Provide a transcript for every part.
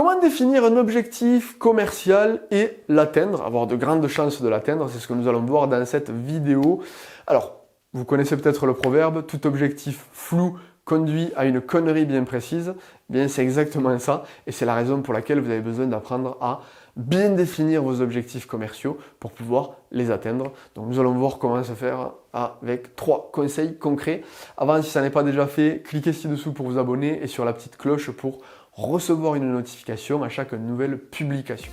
Comment définir un objectif commercial et l'atteindre, avoir de grandes chances de l'atteindre? C'est ce que nous allons voir dans cette vidéo. Alors, vous connaissez peut-être le proverbe, tout objectif flou conduit à une connerie bien précise. Eh bien, c'est exactement ça, et c'est la raison pour laquelle vous avez besoin d'apprendre à bien définir vos objectifs commerciaux pour pouvoir les atteindre. Donc nous allons voir comment se faire avec 3 conseils concrets. Avant, si ça n'est pas déjà fait, cliquez ci-dessous pour vous abonner et sur la petite cloche pour recevoir une notification à chaque nouvelle publication.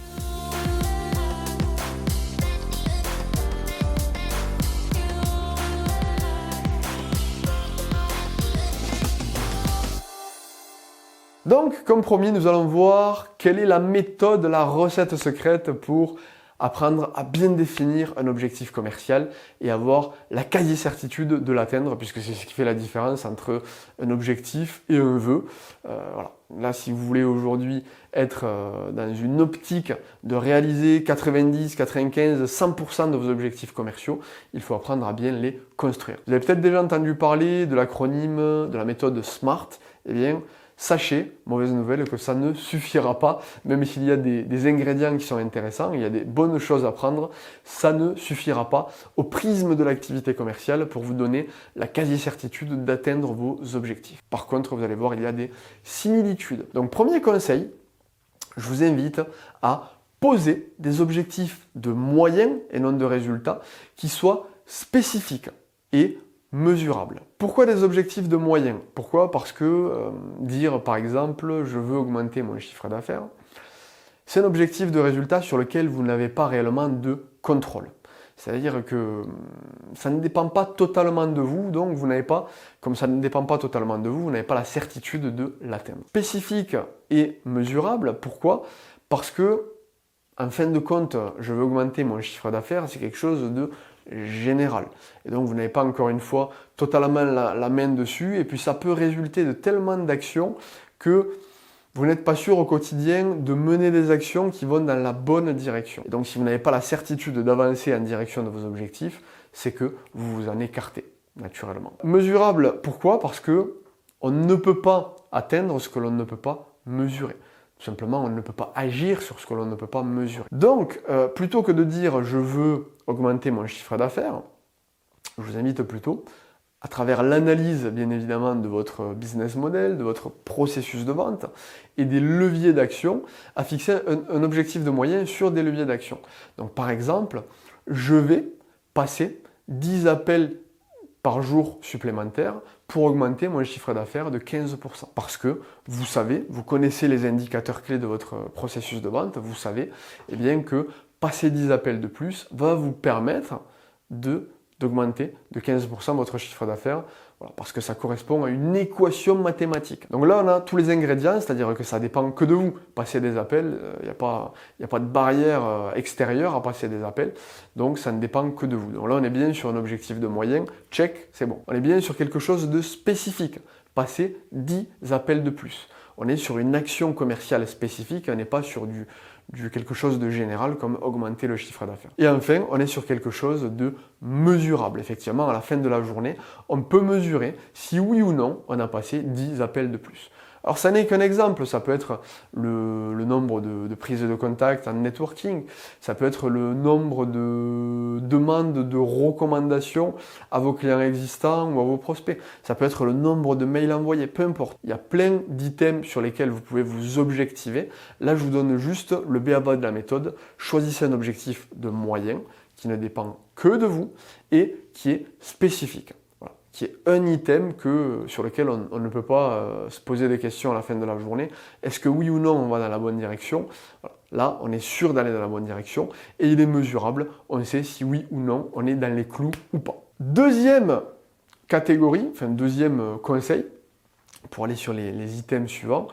Donc, comme promis, nous allons voir quelle est la méthode, la recette secrète pour apprendre à bien définir un objectif commercial et avoir la quasi-certitude de l'atteindre, puisque c'est ce qui fait la différence entre un objectif et un vœu. Voilà. Là, si vous voulez aujourd'hui être dans une optique de réaliser 90, 95, 100% de vos objectifs commerciaux, il faut apprendre à bien les construire. Vous avez peut-être déjà entendu parler de l'acronyme, de la méthode SMART. Eh bien, sachez, mauvaise nouvelle, que ça ne suffira pas, même s'il y a des ingrédients qui sont intéressants, il y a des bonnes choses à prendre, ça ne suffira pas au prisme de l'activité commerciale pour vous donner la quasi-certitude d'atteindre vos objectifs. Par contre, vous allez voir, il y a des similitudes. Donc, premier conseil, je vous invite à poser des objectifs de moyens et non de résultats qui soient spécifiques et mesurable. Pourquoi des objectifs de moyens? Pourquoi? Parce que dire par exemple je veux augmenter mon chiffre d'affaires, c'est un objectif de résultat sur lequel vous n'avez pas réellement de contrôle. C'est-à-dire que ça ne dépend pas totalement de vous, donc vous n'avez pas, comme ça ne dépend pas totalement de vous, vous n'avez pas la certitude de l'atteindre. Spécifique et mesurable, pourquoi? Parce que en fin de compte, je veux augmenter mon chiffre d'affaires, c'est quelque chose de général. Et donc vous n'avez pas encore une fois totalement la main dessus, et puis ça peut résulter de tellement d'actions que vous n'êtes pas sûr au quotidien de mener des actions qui vont dans la bonne direction. Et donc si vous n'avez pas la certitude d'avancer en direction de vos objectifs, c'est que vous vous en écartez, naturellement. Mesurable, pourquoi? Parce que on ne peut pas atteindre ce que l'on ne peut pas mesurer. Tout simplement, on ne peut pas agir sur ce que l'on ne peut pas mesurer. Donc, plutôt que de dire « je veux augmenter mon chiffre d'affaires », je vous invite plutôt, à travers l'analyse, bien évidemment, de votre business model, de votre processus de vente et des leviers d'action, à fixer un objectif de moyens sur des leviers d'action. Donc, par exemple, je vais passer 10 appels par jour supplémentaire pour augmenter mon chiffre d'affaires de 15%. Parce que vous savez, vous connaissez les indicateurs clés de votre processus de vente, vous savez eh bien, que passer 10 appels de plus va vous permettre d'augmenter de 15% votre chiffre d'affaires, voilà, parce que ça correspond à une équation mathématique. Donc là, on a tous les ingrédients, c'est-à-dire que ça dépend que de vous. Passer des appels, il n'y a pas de barrière extérieure à passer des appels, donc ça ne dépend que de vous. Donc là, on est bien sur un objectif de moyen, check, c'est bon. On est bien sur quelque chose de spécifique, passer 10 appels de plus. On est sur une action commerciale spécifique, on n'est pas sur quelque chose de général comme augmenter le chiffre d'affaires. Et enfin, on est sur quelque chose de mesurable. Effectivement, à la fin de la journée, on peut mesurer si oui ou non on a passé 10 appels de plus. Alors ça n'est qu'un exemple, ça peut être le nombre de prises de contact en networking, ça peut être le nombre de demandes de recommandations à vos clients existants ou à vos prospects, ça peut être le nombre de mails envoyés, peu importe. Il y a plein d'items sur lesquels vous pouvez vous objectiver. Là, je vous donne juste le b.a-ba de la méthode. Choisissez un objectif de moyen qui ne dépend que de vous et qui est spécifique. Qui est un item sur lequel on ne peut pas se poser des questions à la fin de la journée. Est-ce que oui ou non on va dans la bonne direction? Voilà. Là, on est sûr d'aller dans la bonne direction et il est mesurable. On sait si oui ou non on est dans les clous ou pas. Deuxième catégorie, enfin deuxième conseil, pour aller sur les items suivants,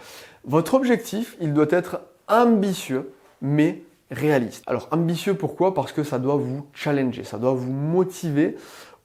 votre objectif, il doit être ambitieux mais réaliste. Alors ambitieux pourquoi? Parce que ça doit vous challenger, ça doit vous motiver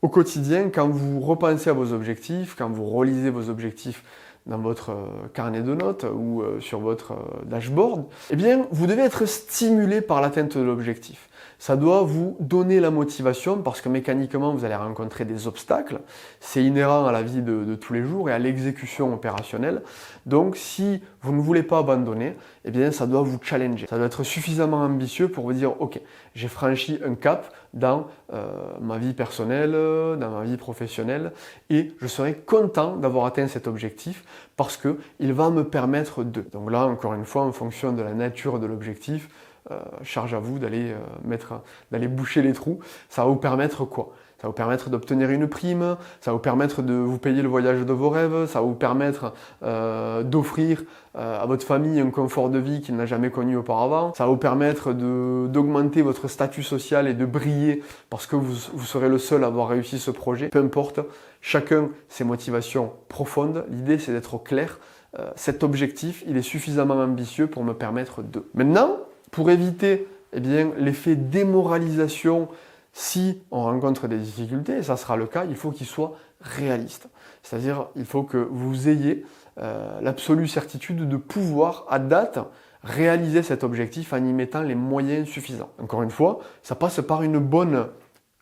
au quotidien, quand vous repensez à vos objectifs, quand vous relisez vos objectifs dans votre carnet de notes ou sur votre dashboard, eh bien, vous devez être stimulé par l'atteinte de l'objectif. Ça doit vous donner la motivation parce que mécaniquement, vous allez rencontrer des obstacles. C'est inhérent à la vie de tous les jours et à l'exécution opérationnelle. Donc, si vous ne voulez pas abandonner, eh bien, ça doit vous challenger. Ça doit être suffisamment ambitieux pour vous dire, OK, j'ai franchi un cap dans ma vie personnelle, dans ma vie professionnelle, et je serai content d'avoir atteint cet objectif parce qu'il va me permettre de. Donc là, encore une fois, en fonction de la nature de l'objectif, charge à vous d'aller boucher les trous. Ça va vous permettre quoi? Ça va vous permettre d'obtenir une prime, ça va vous permettre de vous payer le voyage de vos rêves, ça va vous permettre d'offrir à votre famille un confort de vie qu'il n'a jamais connu auparavant, ça va vous permettre d'augmenter votre statut social et de briller parce que vous serez le seul à avoir réussi ce projet. Peu importe, chacun ses motivations profondes. L'idée, c'est d'être au clair. Cet objectif, il est suffisamment ambitieux pour me permettre de. Maintenant, pour éviter l'effet démoralisation si on rencontre des difficultés, et ça sera le cas, il faut qu'il soit réaliste. C'est-à-dire, il faut que vous ayez l'absolue certitude de pouvoir, à date, réaliser cet objectif en y mettant les moyens suffisants. Encore une fois, ça passe par une bonne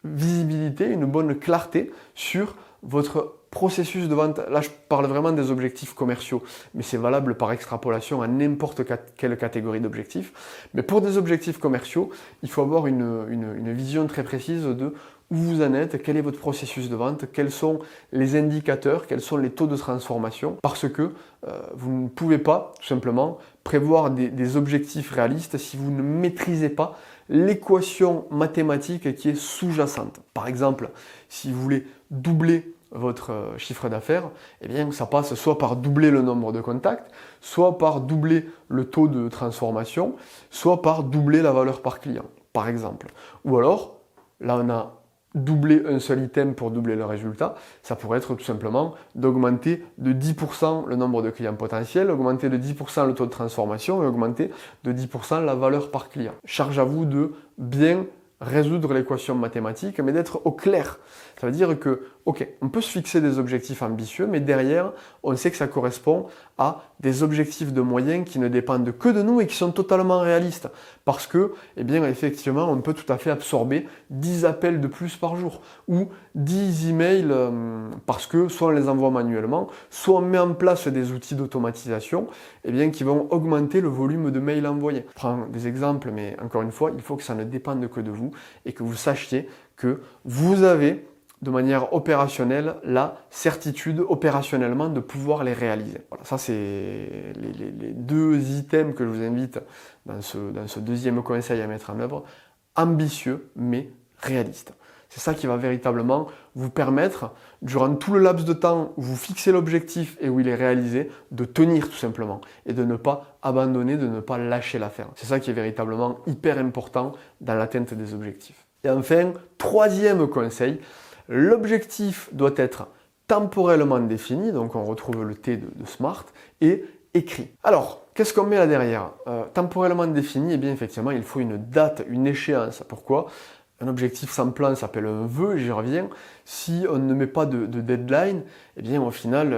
visibilité, une bonne clarté sur votre processus de vente. Là, je parle vraiment des objectifs commerciaux, mais c'est valable par extrapolation à n'importe quelle catégorie d'objectifs. Mais pour des objectifs commerciaux, il faut avoir une vision très précise de où vous en êtes, quel est votre processus de vente, quels sont les indicateurs, quels sont les taux de transformation, parce que vous ne pouvez pas, tout simplement, prévoir des objectifs réalistes si vous ne maîtrisez pas l'équation mathématique qui est sous-jacente. Par exemple, si vous voulez doubler votre chiffre d'affaires, eh bien ça passe soit par doubler le nombre de contacts, soit par doubler le taux de transformation, soit par doubler la valeur par client, par exemple. Ou alors, là on a doublé un seul item pour doubler le résultat, ça pourrait être tout simplement d'augmenter de 10% le nombre de clients potentiels, augmenter de 10% le taux de transformation et augmenter de 10% la valeur par client. Charge à vous de bien résoudre l'équation mathématique, mais d'être au clair. Ça veut dire que, ok, on peut se fixer des objectifs ambitieux, mais derrière, on sait que ça correspond à des objectifs de moyens qui ne dépendent que de nous et qui sont totalement réalistes. Parce que, eh bien, effectivement, on peut tout à fait absorber 10 appels de plus par jour ou 10 emails parce que soit on les envoie manuellement, soit on met en place des outils d'automatisation eh bien, qui vont augmenter le volume de mails envoyés. Je prends des exemples, mais encore une fois, il faut que ça ne dépende que de vous et que vous sachiez que vous avez de manière opérationnelle la certitude opérationnellement de pouvoir les réaliser. Voilà, ça c'est les deux items que je vous invite dans ce deuxième conseil à mettre en œuvre. Ambitieux mais réaliste. C'est ça qui va véritablement vous permettre, durant tout le laps de temps où vous fixez l'objectif et où il est réalisé, de tenir tout simplement et de ne pas abandonner, de ne pas lâcher l'affaire. C'est ça qui est véritablement hyper important dans l'atteinte des objectifs. Et enfin, troisième conseil, l'objectif doit être temporellement défini, donc on retrouve le T de SMART, et écrit. Alors, qu'est-ce qu'on met là derrière? Temporellement défini, eh bien effectivement, il faut une date, une échéance. Pourquoi? Un objectif sans plan s'appelle un vœu, j'y reviens. Si on ne met pas de deadline, eh bien au final,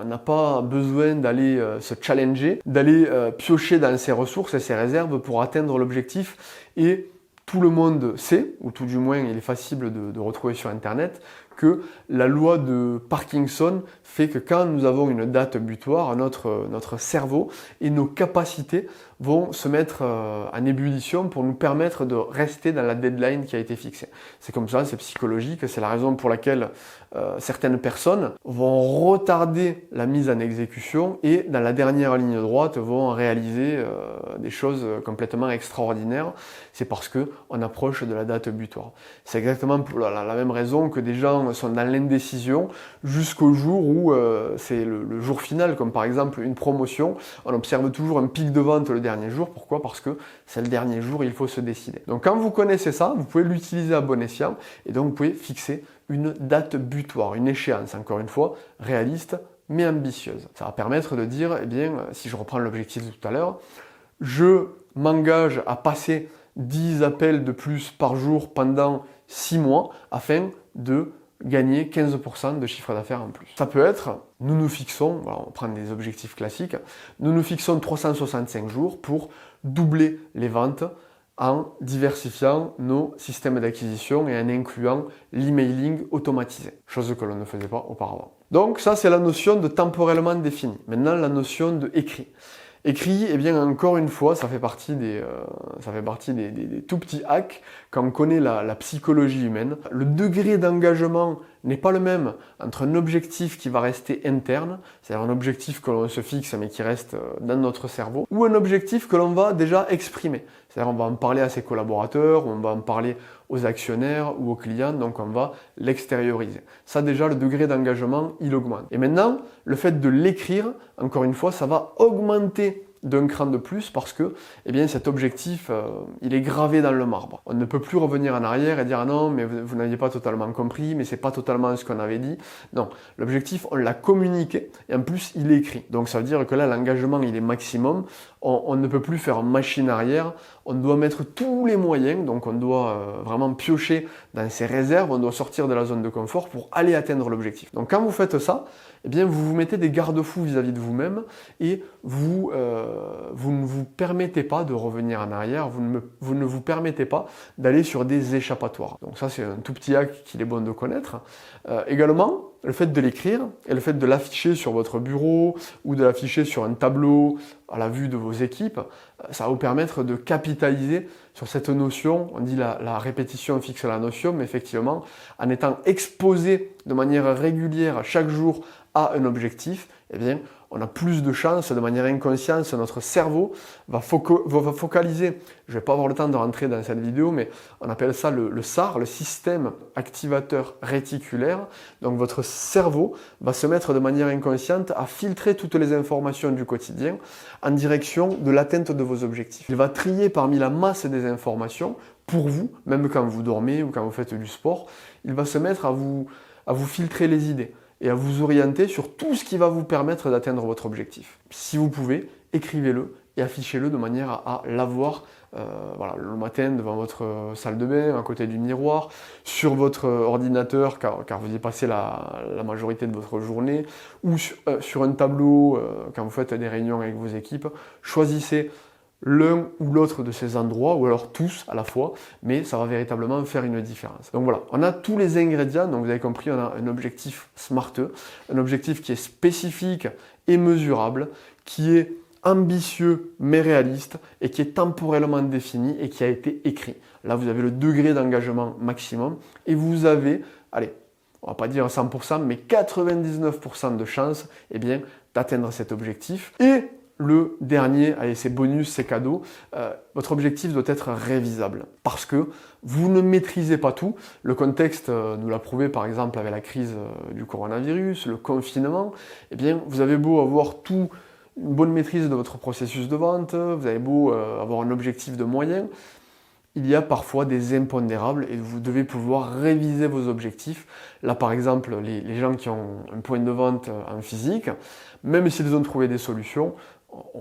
on n'a pas besoin d'aller se challenger, d'aller piocher dans ses ressources et ses réserves pour atteindre l'objectif. Et tout le monde sait, ou tout du moins il est facile de retrouver sur Internet, que la loi de Parkinson fait que quand nous avons une date butoir, notre cerveau et nos capacités vont se mettre en ébullition pour nous permettre de rester dans la deadline qui a été fixée. C'est comme ça, c'est psychologique, c'est la raison pour laquelle certaines personnes vont retarder la mise en exécution et dans la dernière ligne droite vont réaliser des choses complètement extraordinaires. C'est parce qu'on approche de la date butoir. C'est exactement pour la même raison que des gens sont dans l'indécision jusqu'au jour où c'est le jour final, comme par exemple une promotion. On observe toujours un pic de vente le dernier jour. Pourquoi? Parce que c'est le dernier jour et il faut se décider. Donc quand vous connaissez ça, vous pouvez l'utiliser à bon escient et donc vous pouvez fixer une date butoir, une échéance, encore une fois, réaliste mais ambitieuse. Ça va permettre de dire, eh bien, si je reprends l'objectif de tout à l'heure, je m'engage à passer 10 appels de plus par jour pendant 6 mois afin de gagner 15% de chiffre d'affaires en plus. Ça peut être, nous nous fixons, voilà, on prend des objectifs classiques, nous nous fixons 365 jours pour doubler les ventes en diversifiant nos systèmes d'acquisition et en incluant l'emailing automatisé, chose que l'on ne faisait pas auparavant. Donc ça, c'est la notion de temporellement défini. Maintenant, la notion de écrit. Écrit, eh bien encore une fois, ça fait partie des tout petits hacks quand on connaît la psychologie humaine. Le degré d'engagement n'est pas le même entre un objectif qui va rester interne, c'est-à-dire un objectif que l'on se fixe mais qui reste dans notre cerveau, ou un objectif que l'on va déjà exprimer. C'est-à-dire on va en parler à ses collaborateurs, ou on va en parler aux actionnaires ou aux clients, donc on va l'extérioriser. Ça déjà, le degré d'engagement, il augmente. Et maintenant, le fait de l'écrire, encore une fois, ça va augmenter d'un cran de plus parce que eh bien, cet objectif, il est gravé dans le marbre. On ne peut plus revenir en arrière et dire « Ah non, mais vous n'aviez pas totalement compris, mais c'est pas totalement ce qu'on avait dit. » Non, l'objectif, on l'a communiqué et en plus, il est écrit. Donc ça veut dire que là, l'engagement, il est maximum. On ne peut plus faire machine arrière. On doit mettre tous les moyens, donc on doit vraiment piocher dans ses réserves, on doit sortir de la zone de confort pour aller atteindre l'objectif. Donc quand vous faites ça, eh bien, vous vous mettez des garde-fous vis-à-vis de vous-même et vous ne vous permettez pas de revenir en arrière, vous ne vous permettez pas d'aller sur des échappatoires. Donc ça, c'est un tout petit hack qu'il est bon de connaître. Également, le fait de l'écrire et le fait de l'afficher sur votre bureau ou de l'afficher sur un tableau à la vue de vos équipes, ça va vous permettre de capitaliser sur cette notion. On dit la répétition fixe la notion, mais effectivement, en étant exposé de manière régulière chaque jour à un objectif, eh bien, on a plus de chances, de manière inconsciente, notre cerveau va focaliser. Je ne vais pas avoir le temps de rentrer dans cette vidéo, mais on appelle ça le SAR, le système activateur réticulaire. Donc votre cerveau va se mettre de manière inconsciente à filtrer toutes les informations du quotidien en direction de l'atteinte de vos objectifs. Il va trier parmi la masse des informations pour vous, même quand vous dormez ou quand vous faites du sport, il va se mettre à vous filtrer les idées et à vous orienter sur tout ce qui va vous permettre d'atteindre votre objectif. Si vous pouvez, écrivez-le et affichez-le de manière à l'avoir le matin devant votre salle de bain, à côté du miroir, sur votre ordinateur car vous y passez la majorité de votre journée, ou sur un tableau quand vous faites des réunions avec vos équipes. Choisissez l'un ou l'autre de ces endroits, ou alors tous à la fois, mais ça va véritablement faire une différence. Donc voilà, on a tous les ingrédients, donc vous avez compris, on a un objectif SMART, un objectif qui est spécifique et mesurable, qui est ambitieux mais réaliste, et qui est temporellement défini et qui a été écrit. Là, vous avez le degré d'engagement maximum, et vous avez, allez, on va pas dire 100%, mais 99% de chances d'atteindre cet objectif. Et le dernier, allez, c'est bonus, c'est cadeau, votre objectif doit être révisable parce que vous ne maîtrisez pas tout. Le contexte nous l'a prouvé par exemple avec la crise du coronavirus, le confinement. Eh bien, vous avez beau avoir une bonne maîtrise de votre processus de vente, vous avez beau avoir un objectif de moyens, il y a parfois des impondérables et vous devez pouvoir réviser vos objectifs. Là, par exemple, les gens qui ont un point de vente en physique, même s'ils ont trouvé des solutions,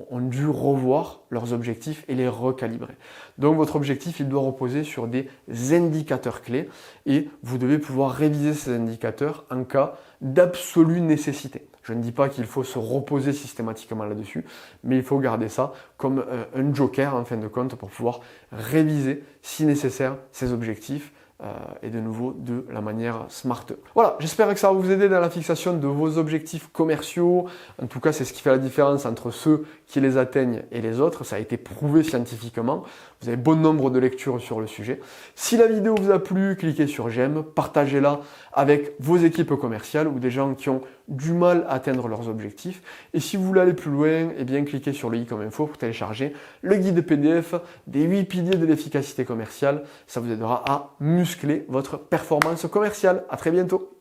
ont dû revoir leurs objectifs et les recalibrer. Donc votre objectif, il doit reposer sur des indicateurs clés et vous devez pouvoir réviser ces indicateurs en cas d'absolue nécessité. Je ne dis pas qu'il faut se reposer systématiquement là-dessus, mais il faut garder ça comme un joker en fin de compte pour pouvoir réviser si nécessaire ces objectifs et de nouveau de la manière SMART. Voilà, j'espère que ça va vous aider dans la fixation de vos objectifs commerciaux. En tout cas, c'est ce qui fait la différence entre ceux qui les atteignent et les autres. Ça a été prouvé scientifiquement. Vous avez bon nombre de lectures sur le sujet. Si la vidéo vous a plu, cliquez sur j'aime, partagez-la avec vos équipes commerciales ou des gens qui ont du mal à atteindre leurs objectifs. Et si vous voulez aller plus loin, eh bien cliquez sur le i comme info pour télécharger le guide PDF des 8 piliers de l'efficacité commerciale. Ça vous aidera à muscler votre performance commerciale. À très bientôt.